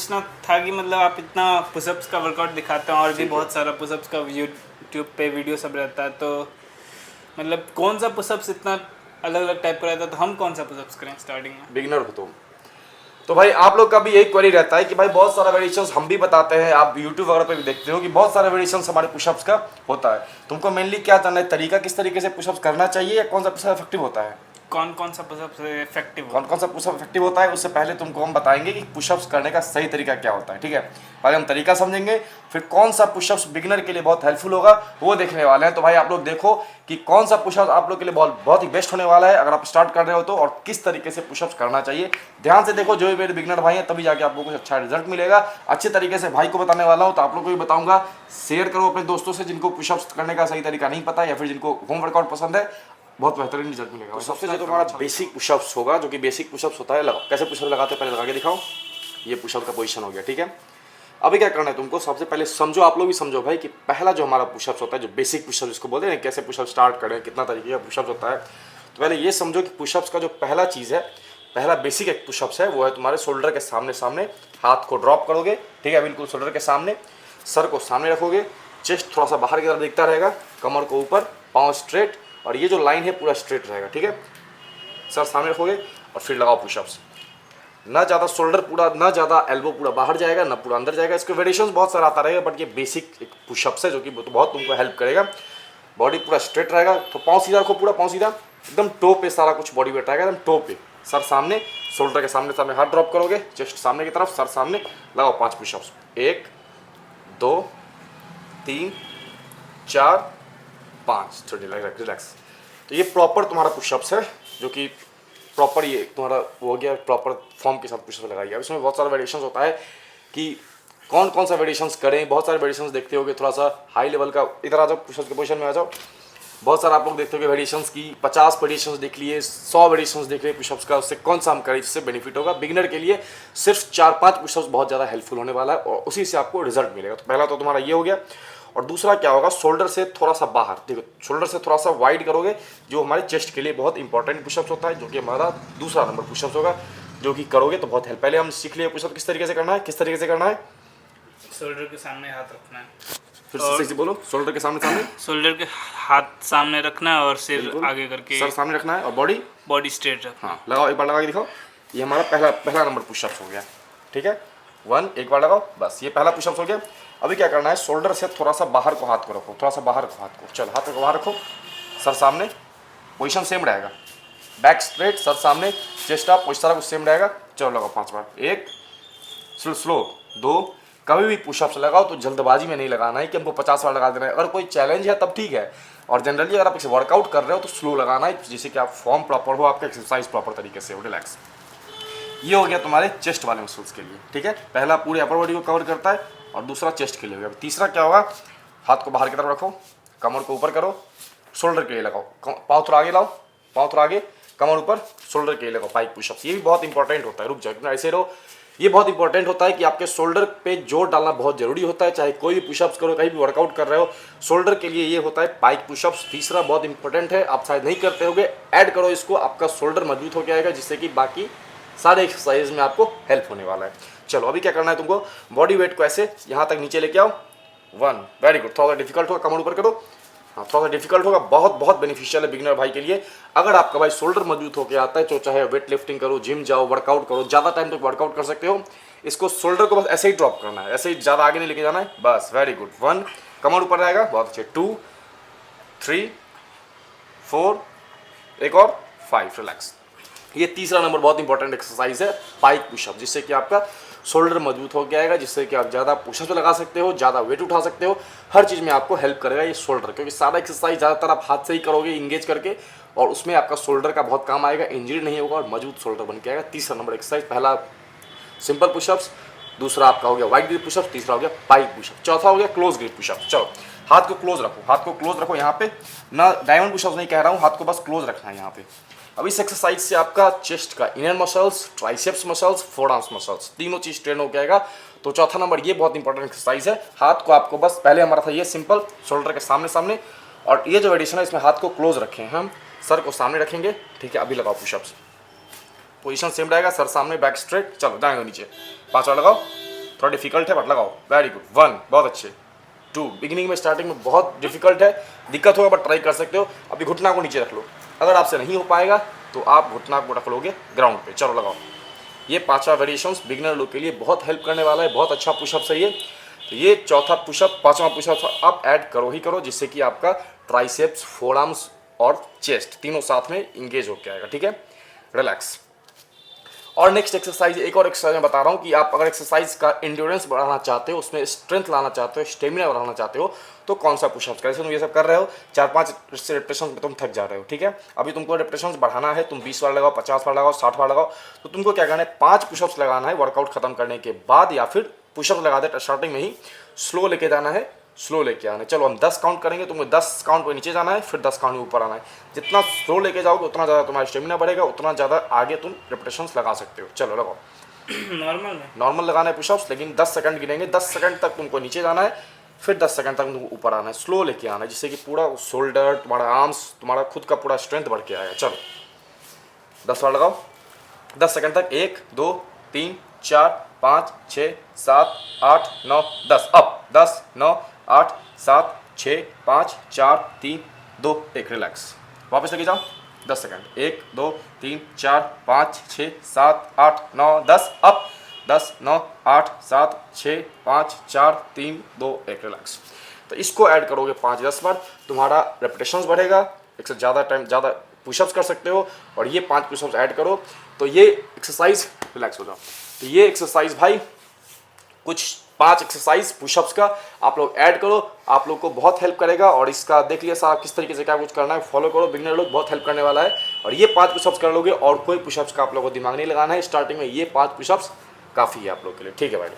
पूछना था कि मतलब आप इतना पुशअप्स का वर्कआउट दिखाते हैं और भी बहुत सारा पुशअप्स का यूट्यूब पे वीडियो सब रहता है, तो मतलब कौन सा पुशअप्स इतना अलग अलग टाइप का रहता है, तो हम कौन सा पुशअप्स करें स्टार्टिंग में? बिगिनर हो तुम तो भाई आप लोग का भी यही क्वेरी रहता है कि भाई बहुत सारा वेरिएशंस हम भी बताते हैं, आप यूट्यूब वगैरह पे भी देखते हो कि बहुत सारे वेरिएशंस हमारे पुशअप्स का होता है। तुमको मेनली क्या जानना है, तरीका किस तरीके से पुशअप्स करना चाहिए या कौन सा पुशअप इफेक्टिव होता है? कौन कौन सा पुशअप्स इफेक्टिव कौन कौन सा पुशअप इफेक्टिव होता है उससे पहले तुमको हम बताएंगे कि पुशअप्स करने का सही तरीका क्या होता है। ठीक है, पहले हम तरीका समझेंगे, फिर कौन सा पुशअप्स बिगिनर के लिए बहुत हेल्पफुल होगा वो देखने वाले हैं। तो भाई आप लोग देखो कि कौन सा पुशअप आप लोग के लिए बहुत बहुत ही बेस्ट होने वाला है अगर आप स्टार्ट कर रहे हो तो, और किस तरीके से पुशअप्स करना चाहिए। ध्यान से देखो, जो भी मेरे बिगिनर भाई हैं तभी जाके आपको कुछ अच्छा रिजल्ट मिलेगा। अच्छे तरीके से भाई को बताने वाला हूँ तो आप लोग को भी बताऊंगा। शेयर करो अपने दोस्तों से जिनको पुशअप्स करने का सही तरीका नहीं पता या फिर जिनको होम वर्कआउट पसंद है, बहुत बेहतरीन रिजल्ट मिलेगा। तो सबसे जो तुम्हारा बेसिक पुशअप्स होगा, जो कि बेसिक पुशअप्स होता है, लगाओ कैसे पुशअप लगाते हैं पहले लगा के दिखाओ। ये पुशअप का पोजीशन हो गया। ठीक है, अभी क्या करना है तुमको, सबसे पहले समझो, आप लोग भी समझो भाई कि पहला जो हमारा पुशअप्स होता है, जो बेसिक पुशअप जिसको बोलते हैं, कैसे पुशअप स्टार्ट करें, कितना तरीके का पुशअप्स होता है। तो पहले ये समझो कि पुशअप्स का जो पहला चीज़ है, पहला बेसिक एक पुशअप्स है, वो है तुम्हारे शोल्डर के सामने सामने हाथ को ड्रॉप करोगे। ठीक है, बिल्कुल शोल्डर के सामने, सर को सामने रखोगे, चेस्ट थोड़ा सा बाहर की तरफ दिखता रहेगा, कमर को ऊपर, पाँव स्ट्रेट, और ये जो लाइन है पूरा स्ट्रेट रहेगा। ठीक है, सर सामने रखोगे और फिर लगाओ पुशअप्स। ना ज़्यादा शोल्डर पूरा, ना ज़्यादा एल्बो पूरा बाहर जाएगा, ना पूरा अंदर जाएगा। इसके वेरिएशंस बहुत सारा आता रहेगा, बट ये बेसिक एक पुशअप्स है जो कि बहुत तुमको हेल्प करेगा। बॉडी पूरा स्ट्रेट रहेगा, तो पाँव सीधा रखो, पूरा पाँव सीधा, एकदम टो पे सारा कुछ बॉडी वेट रहेगा, एकदम टो पे, सर सामने, शोल्डर के सामने सामने हाथ ड्रॉप करोगे, चेस्ट सामने की तरफ, सर सामने, लगाओ 5 पुशअप्स। 1 2 3 4 5, थोड़ी रिलैक्स। तो ये प्रॉपर तुम्हारा पुशअप्स है, जो कि प्रॉपर ये तुम्हारा वो हो गया, प्रॉपर फॉर्म के साथ पुशअप लगाई गया। इसमें बहुत सारा वेरिएशंस होता है कि कौन कौन सा वेरिएशंस करें। बहुत सारे वेरिएशंस देखते होगे, थोड़ा सा हाई लेवल का, इधर आ जाओ, पुशअप के पोजीशन में आ जाओ। बहुत सारा आप लोग देखते होगे वेरिएशंस की 50 वेरिएशंस देख लिए, 100 वेरिएशंस देख लिए पुशअप्स का, उससे कौन सा हम करें जिससे बेनिफिट होगा। बिगिनर के लिए सिर्फ 4-5 पुशअप्स बहुत ज़्यादा हेल्पफुल होने वाला है और उसी से आपको रिजल्ट मिलेगा। तो पहला तो तुम्हारा ये हो गया, और दूसरा क्या होगा, शोल्डर से थोड़ा सा बाहर, देखो शोल्डर से थोड़ा सा वाइड करोगे, जो हमारे चेस्ट के लिए बहुत इंपॉर्टेंट पुशअप्स होता है, जो कि हमारा दूसरा नंबर पुशअप्स होगा, जो कि करोगे तो बहुत हेल्प। पहले हम सीख लिए पुशअप किस तरीके से करना है, किस तरीके से करना है। शोल्डर के सामने हाथ रखना है, फिर से सही से बोलो, शोल्डर के सामने सामने, शोल्डर के हाथ सामने रखना है और सिर आगे करके, सर सामने रखना है, और बॉडी स्ट्रेट रखना। हाँ, लगाओ, एक बार लगा के दिखाओ। ये हमारा पहला नंबर पुशअप्स हो गया। ठीक है, 1, एक बार लगाओ, बस ये पहला पुशअप्स हो गया। अभी क्या करना है, शोल्डर से थोड़ा सा बाहर को हाथ को रखो, थोड़ा सा बाहर को हाथ को, चलो हाथ को बाहर रखो, सर सामने, पोजीशन सेम रहेगा, बैक स्ट्रेट, सर सामने, चेस्ट अप, पोजीशन सारा कुछ सेम रहेगा। चलो लगाओ 5 बार, 1, स्लो 2। कभी भी पुशअप्स लगाओ तो जल्दबाजी में नहीं लगाना है कि हमको 50 बार लगा देना है। अगर कोई चैलेंज है तब ठीक है, और जनरली अगर आप इसे वर्कआउट कर रहे हो तो स्लो लगाना है, जिससे कि आप फॉर्म प्रॉपर हो, आपका एक्सरसाइज प्रॉपर तरीके से हो, रिलैक्स। ये हो गया तुम्हारे चेस्ट वाले मसल्स के लिए। ठीक है, पहला पूरे अपर बॉडी को कवर करता है और दूसरा चेस्ट के लिए हो गया। तीसरा क्या होगा, हाथ को बाहर की तरफ रखो, कमर को ऊपर करो, शोल्डर के लिए लगाओ, पाँव थोड़ा आगे लाओ, पाँव थोड़ा आगे, कमर ऊपर, शोल्डर के लिए लगाओ, पाइक पुशअप्स। ये भी बहुत इंपॉर्टेंट होता है, रुक जाओ ऐसे रहो। ये बहुत इंपॉर्टेंट होता है कि आपके शोल्डर पे जोर डालना बहुत जरूरी होता है, चाहे कोई भी पुशअप्स करो, कहीं भी वर्कआउट कर रहे हो, शोल्डर के लिए ये होता है पाइक पुशअप्स। तीसरा बहुत इंपॉर्टेंट है, आप शायद नहीं करते होगे, ऐड करो इसको, आपका शोल्डर मजबूत हो जाएगा, जिससे कि बाकी सारे एक्सरसाइज में आपको हेल्प होने वाला है। चलो अभी क्या करना है तुमको, बॉडी वेट को ऐसे यहाँ तक नीचे लेके आओ, 1, वेरी गुड। थोड़ा सा डिफिकल्ट होगा, कमर ऊपर करो, हाँ थोड़ा सा डिफिकल्ट होगा, बहुत बहुत बेनिफिशियल है बिगिनर भाई के लिए। अगर आपका भाई शोल्डर मजबूत होकर आता है तो चाहे वेट लिफ्टिंग करो, जिम जाओ, वर्कआउट करो, ज़्यादा टाइम तक वर्कआउट कर सकते हो। इसको शोल्डर को बस ऐसे ही ड्रॉप करना है, ऐसे ही ज़्यादा आगे नहीं लेके जाना है, बस वेरी गुड। 1, कमर ऊपर रहेगा, बहुत अच्छे, 2 3 4, एक और 5, रिलैक्स। ये तीसरा नंबर बहुत इंपॉर्टेंट एक्सरसाइज है, पाइक पुशअप, जिससे कि आपका शोल्डर मजबूत हो जाएगा, जिससे कि आप ज़्यादा पुशअप लगा सकते हो, ज़्यादा वेट उठा सकते हो, हर चीज़ में आपको हेल्प करेगा ये शोल्डर। क्योंकि सारा एक्सरसाइज ज़्यादातर आप हाथ से ही करोगे इंगेज करके, और उसमें आपका शोल्डर का बहुत काम आएगा, इंजरी नहीं होगा और मजबूत शोल्डर बन के आएगा। तीसरा नंबर एक्सरसाइज, पहला सिंपल पुशअप्स, दूसरा आपका हो गया वाइड ग्रिप पुशअप, तीसरा हो गया पाइक पुशअप, चौथा हो गया क्लोज ग्रिप पुशअप। चलो हाथ को क्लोज रखो, हाथ को क्लोज रखो यहाँ पे, ना डायमंड पुशअप नहीं कह रहा हूँ, हाथ को बस क्लोज रखना है यहाँ पे। अब इस एक्सरसाइज से आपका चेस्ट का inner muscles, triceps muscles, forearms muscles, तीनों चीज ट्रेन हो जाएगा। तो चौथा नंबर ये बहुत इंपॉर्टेंट एक्सरसाइज है। हाथ को आपको बस, पहले हमारा था ये सिंपल, शोल्डर के सामने सामने, और ये जो एडिशन है इसमें हाथ को क्लोज रखें हम, सर को सामने रखेंगे। ठीक है, अभी लगाओ पुशअप्स, पोजीशन सेम रहेगा, सर सामने, बैक स्ट्रेट, चलो दाएं नीचे, 5 बार लगाओ, थोड़ा डिफिकल्ट है बट लगाओ, वेरी गुड, 1 बहुत अच्छे, 2 बिगिनिंग में स्टार्टिंग में बहुत डिफिकल्ट है, दिक्कत होगा बट ट्राई कर सकते हो। अभी घुटना को नीचे रख लो, अगर आपसे नहीं हो पाएगा तो आप घुटना को रख लोगे ग्राउंड पे। चलो लगाओ, ये 5वां वेरिएशंस बिगिनर लोग के लिए बहुत हेल्प करने वाला है, बहुत अच्छा पुशअप्स है ये। तो ये चौथा पुशअप, 5वां पुशअप आप ऐड करो ही करो, जिससे कि आपका ट्राइसेप्स, फोरआर्म्स और चेस्ट तीनों साथ में इंगेज होकर आएगा, ठीक है। रिलैक्स। और नेक्स्ट एक्सरसाइज, एक और एक्सरसाइज मैं बता रहा हूँ कि आप अगर एक्सरसाइज का एंड्योरेंस बढ़ाना चाहते हो, उसमें स्ट्रेंथ लाना चाहते हो, स्टेमिना बढ़ाना चाहते हो, तो कौन सा पुशअप्स करें। तुम ये सब कर रहे हो, 4-5 रेपिटेशन में तुम थक जा रहे हो, ठीक है। अभी तुमको रेपिटेशन बढ़ाना है, तुम 20 बार लगाओ, 50 बार लगाओ, 60 बार लगाओ, तो तुमको क्या करना है, 5 पुशअप्स लगाना है वर्कआउट खत्म करने के बाद, या फिर पुशअप्स लगा दे स्टार्टिंग में ही, स्लो लेके जाना है, स्लो लेके आना है। चलो हम 10 काउंट करेंगे, तुमको 10 काउंट पे नीचे जाना है, फिर 10 काउंट ऊपर आना है। जितना स्लो लेके जाओगे उतना ज़्यादा तुम्हारा स्टेमिना बढ़ेगा, उतना ज़्यादा आगे तुम रेपिटेशंस लगा सकते हो। चलो लगाओ, नॉर्मल लगाना है पुशअप्स, लेकिन 10 सेकंड गिनेंगे, 10 सेकंड तक तुमको नीचे जाना है, फिर 10 सेकंड तक तुमको ऊपर आना है, स्लो लेके आना है, जिससे कि पूरा शोल्डर, तुम्हारा आर्म्स, तुम्हारा खुद का पूरा स्ट्रेंथ बढ़ के आएगा। चलो 10 बार लगाओ, 10 सेकंड तक, 1 2 3 4 5 6 7 8 9 10, अप 10 9 8 7 6 5 4 3 2 1, रिलैक्स। वापस लेके जाओ, 10 सेकंड, 1 2 3 4 5 6 7 8 9 10, अप 10 9 8 7 6 5 4 3 2 1, रिलैक्स। तो इसको ऐड करोगे 5-10 बार, तुम्हारा रेपिटेशंस बढ़ेगा, एक से ज़्यादा टाइम ज़्यादा पुशअप्स कर सकते हो। और ये 5 पुशअप्स ऐड करो तो ये एक्सरसाइज, रिलैक्स हो जाओ, तो ये एक्सरसाइज भाई, कुछ 5 एक्सरसाइज पुशअप्स का आप लोग ऐड करो, आप लोग को बहुत हेल्प करेगा। और इसका देख लिया साहब किस तरीके से क्या कुछ करना है, फॉलो करो, बिगिनर लोग बहुत हेल्प करने वाला है। और ये 5 पुशअप्स कर लोगे और कोई पुशअप्स का आप लोगों को दिमाग नहीं लगाना है, स्टार्टिंग में ये 5 पुशअप्स काफ़ी है आप लोग के लिए, ठीक है भाई।